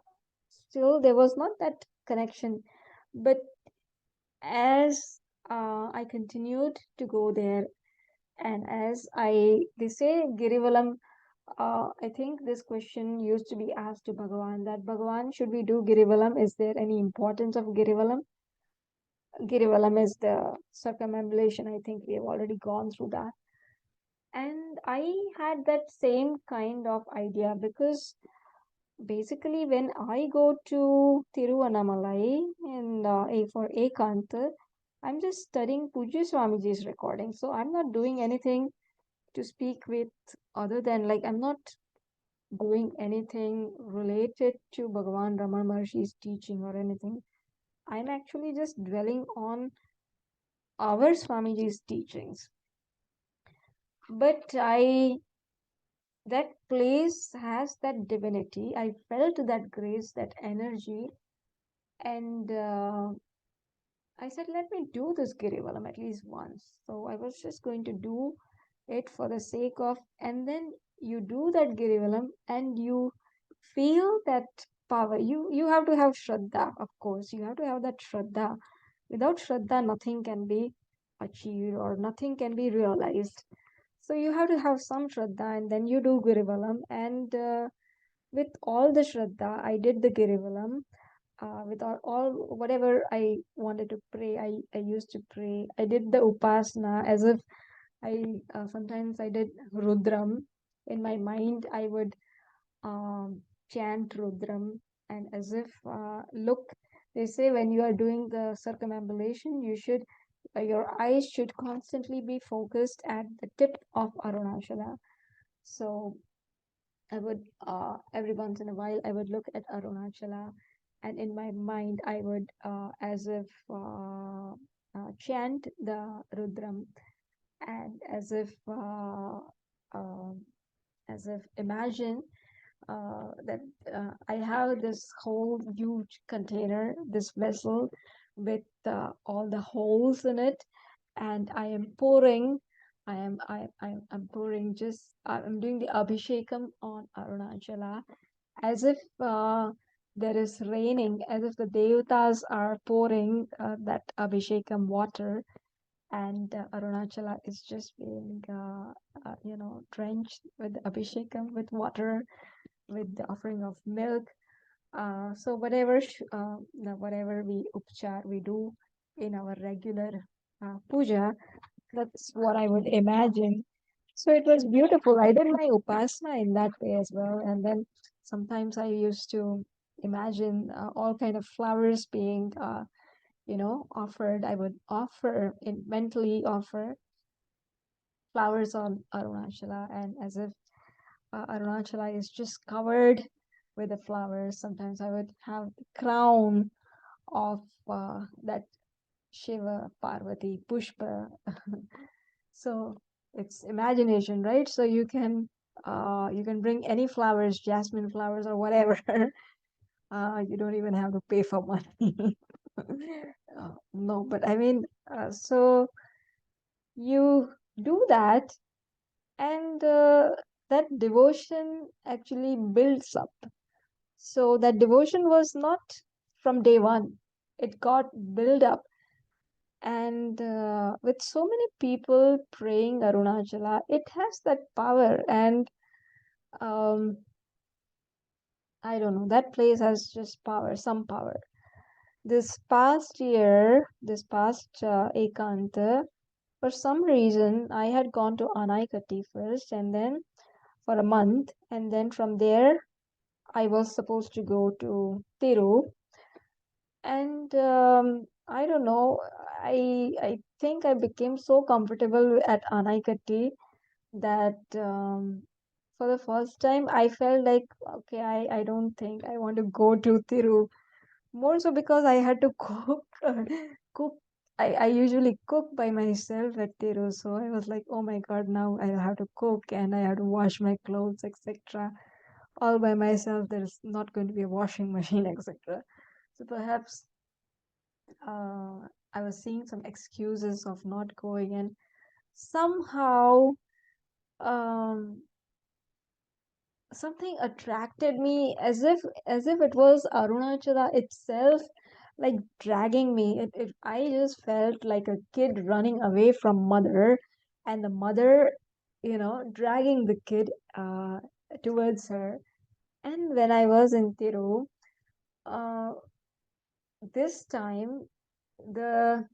Still, there was not that connection, but as I continued to go there, and as they say Girivalam, I think this question used to be asked to Bhagavan, that Bhagavan, should we do Girivalam? Is there any importance of Girivalam? Girivalam is the circumambulation. I think we have already gone through that. And I had that same kind of idea because basically when I go to Tiruvannamalai and for Ekanta, I'm just studying Pujya Swamiji's recording. So I'm not doing anything to speak with other than, like, I'm not doing anything related to Bhagavan Raman Maharshi's teaching or anything. I'm actually just dwelling on our Swamiji's teachings. But that place has that divinity. I felt that grace, that energy, and I said, let me do this Girivalam at least once. So I was just going to do it for the sake of, and then you do that Girivalam and you feel that power. You have to have Shraddha, of course. You have to have that Shraddha. Without Shraddha, nothing can be achieved or nothing can be realized. So you have to have some Shraddha and then you do Girivalam. And with all the Shraddha, I did the Girivalam with all whatever I wanted to pray. I used to pray. I did the upasana as if sometimes I did Rudram. In my mind, I would chant Rudram, and as if look, they say when you are doing the circumambulation, you should your eyes should constantly be focused at the tip of Arunachala. So I would every once in a while I would look at Arunachala, and in my mind I would as if chant the Rudram, and um as if imagine that I have this whole huge container, this vessel with all the holes in it, and I am pouring. I'm pouring just I'm doing the abhishekam on Arunachala as if there is raining, as if the devatas are pouring that abhishekam water, and Arunachala is just being drenched with abhishekam with water, with the offering of milk. So whatever we upchar we do in our regular puja, that's what I would imagine. So it was beautiful. I did my upasana in that way as well, and then sometimes I used to imagine all kind of flowers being offered. I would mentally offer flowers on Arunachala, and as if Arunachala is just covered with the flowers. Sometimes I would have the crown of that Shiva, Parvati, Pushpa. So it's imagination, right? So you can bring any flowers, jasmine flowers or whatever. You don't even have to pay for money. No, but I mean, so you do that, and that devotion actually builds up. So that devotion was not from day one. It got built up. And with so many people praying Arunachala, it has that power. And um, I don't know, that place has just power, some power. This past Ekanta, for some reason, I had gone to Anaikatti first and then for a month. And then from there, I was supposed to go to Thiru. And I don't know, I think I became so comfortable at Anaikatti that for the first time I felt like okay, I don't think I want to go to Thiru. More so because I had to cook cook. I usually cook by myself at Thiru, so I was like, oh my god, now I have to cook and I have to wash my clothes, etc. All by myself. There's not going to be a washing machine, etc. So perhaps I was seeing some excuses of not going, and somehow um, something attracted me as if it was Arunachala itself, like dragging me. I just felt like a kid running away from mother, and the mother, dragging the kid towards her. And when I was in Thiru, uh, this time the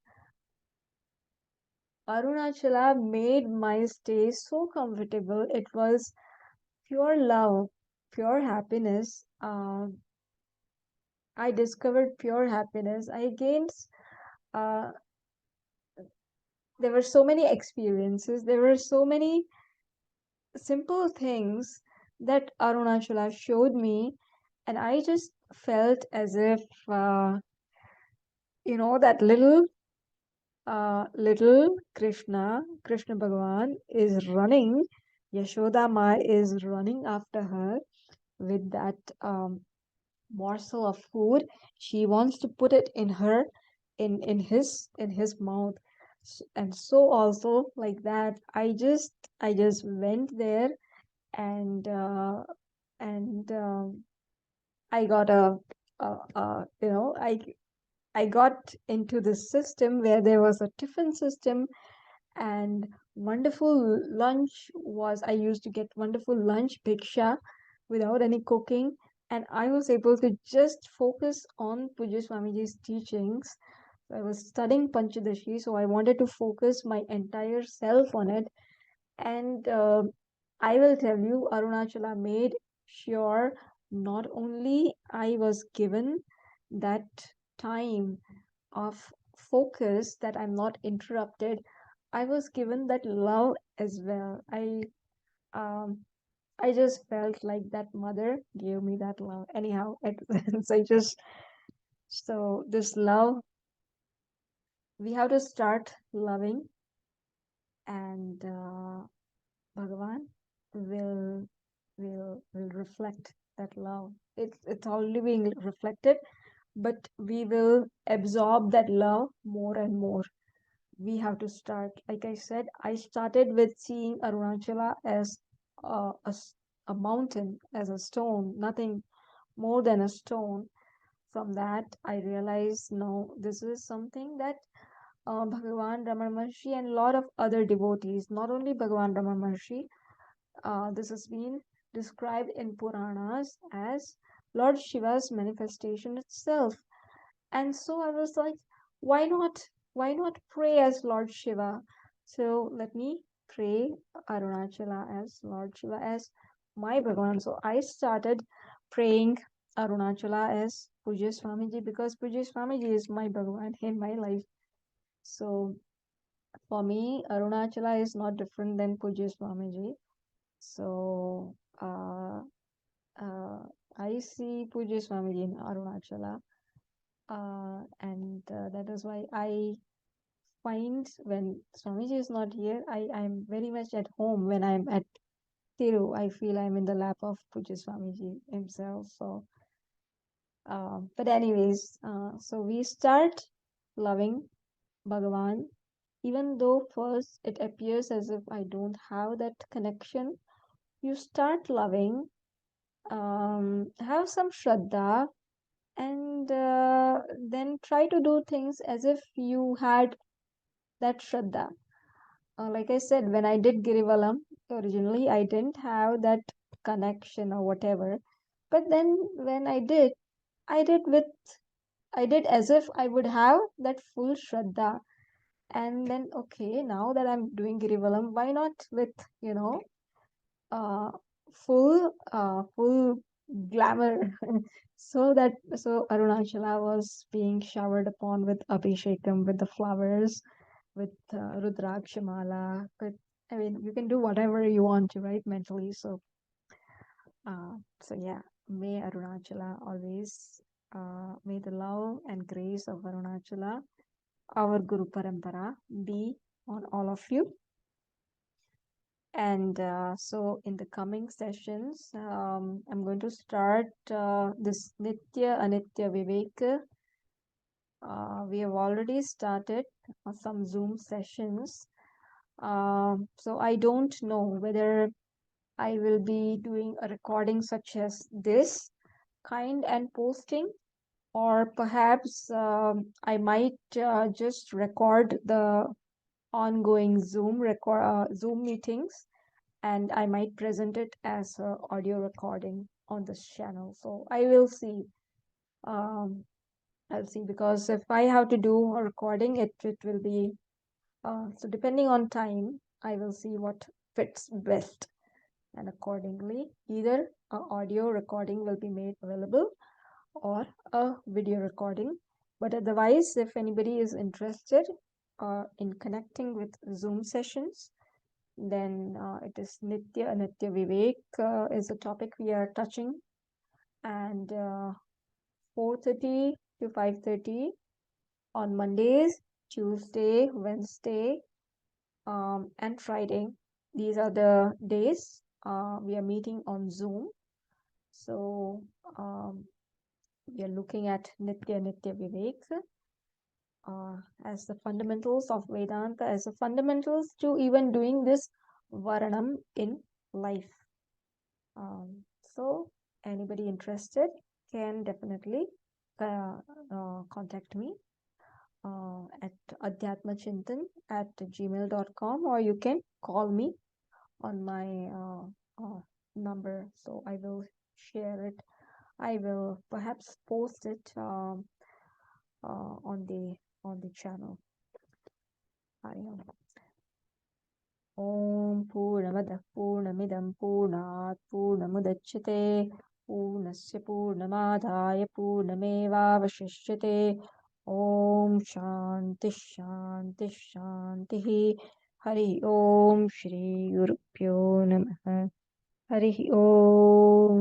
Arunachala made my stay so comfortable. It was pure love, pure happiness. I discovered pure happiness. I gained, uh, there were so many experiences, there were so many simple things that Arunachala showed me, and I just felt as if that little Krishna Bhagavan is running. Yashoda Ma is running after her with that morsel of food. She wants to put it in his mouth. And so also like that, I just went there, and and I got I got into this system where there was a tiffin system, and wonderful lunch was I used to get wonderful lunch bhiksha without any cooking, and I was able to just focus on Pujya Swamiji's teachings. I was studying Panchadashi, so I wanted to focus my entire self on it. And I will tell you, Arunachala made sure not only I was given that time of focus, that I'm not interrupted, I was given that love as well. Um I just felt like that mother gave me that love. Anyhow, so this love, we have to start loving, and Bhagavan will will reflect that love. It's already being reflected, but we will absorb that love more and more. We have to start. Like I said, I started with seeing Arunachala as a mountain, as a stone, nothing more than a stone. From that, I realized no, this is something that Bhagavan Ramana Maharshi and a lot of other devotees, not only Bhagavan Ramana Maharshi, this has been described in Puranas as Lord Shiva's manifestation itself. And so I was like, why not? Why not pray as Lord Shiva? So let me pray Arunachala as Lord Shiva as my Bhagavan. So I started praying Arunachala as Pujya Swamiji, because Pujya Swamiji is my Bhagavan in my life. So for me, Arunachala is not different than Pujya Swamiji. So uh, I see Pujya Swamiji in Arunachala, and that is why I find when Swamiji is not here, I'm very much at home. When I'm at Thiru, I feel I'm in the lap of Pujya Swamiji himself. So, but anyways, so we start loving Bhagavan, even though first it appears as if I don't have that connection. You start loving, have some Shraddha, and then try to do things as if you had that Shraddha. Like I said, when I did Girivalam, originally I didn't have that connection or whatever. But then when I did with, I did as if I would have that full Shraddha. And then, okay, now that I'm doing Girivalam, why not with, you know, uh, full glamour? So Arunachala was being showered upon with Abhishekam, with the flowers, with Rudrakshamala. But I mean, you can do whatever you want to, right? Mentally. So yeah, may Arunachala always, may the love and grace of Arunachala, our Guru Parampara, be on all of you. And so in the coming sessions, I'm going to start this Nitya Anitya Vivek. We have already started some Zoom sessions. So I don't know whether I will be doing a recording such as this kind and posting, or perhaps I might just record the ongoing Zoom meetings, and I might present it as a audio recording on this channel. So I will see. I'll see, because if I have to do a recording, it will be so depending on time, I will see what fits best, and accordingly, either a audio recording will be made available or a video recording. But otherwise, if anybody is interested in connecting with Zoom sessions, then it is Nitya Anitya Vivek is the topic we are touching, and 4:30 to 5:30 on Mondays, Tuesday, Wednesday, and Friday. These are the days we are meeting on Zoom. So we are looking at Nitya Nitya Vivek as the fundamentals of Vedanta, as the fundamentals to even doing this Varanam in life. So anybody interested can definitely contact me at adhyatmachintan@gmail.com, or you can call me on my number. So I will share it. I will perhaps post it on the channel. ॐ पूर्णमदः पूर्णमिदं पूर्णात् पूर्णमुदच्यते पूर्णस्य पूर्णमादाय पूर्णमेवावशिष्यते ॐ शान्तिः शान्तिः शान्तिः हरिः ॐ श्रीगुरुभ्यो नमः हरिः ॐ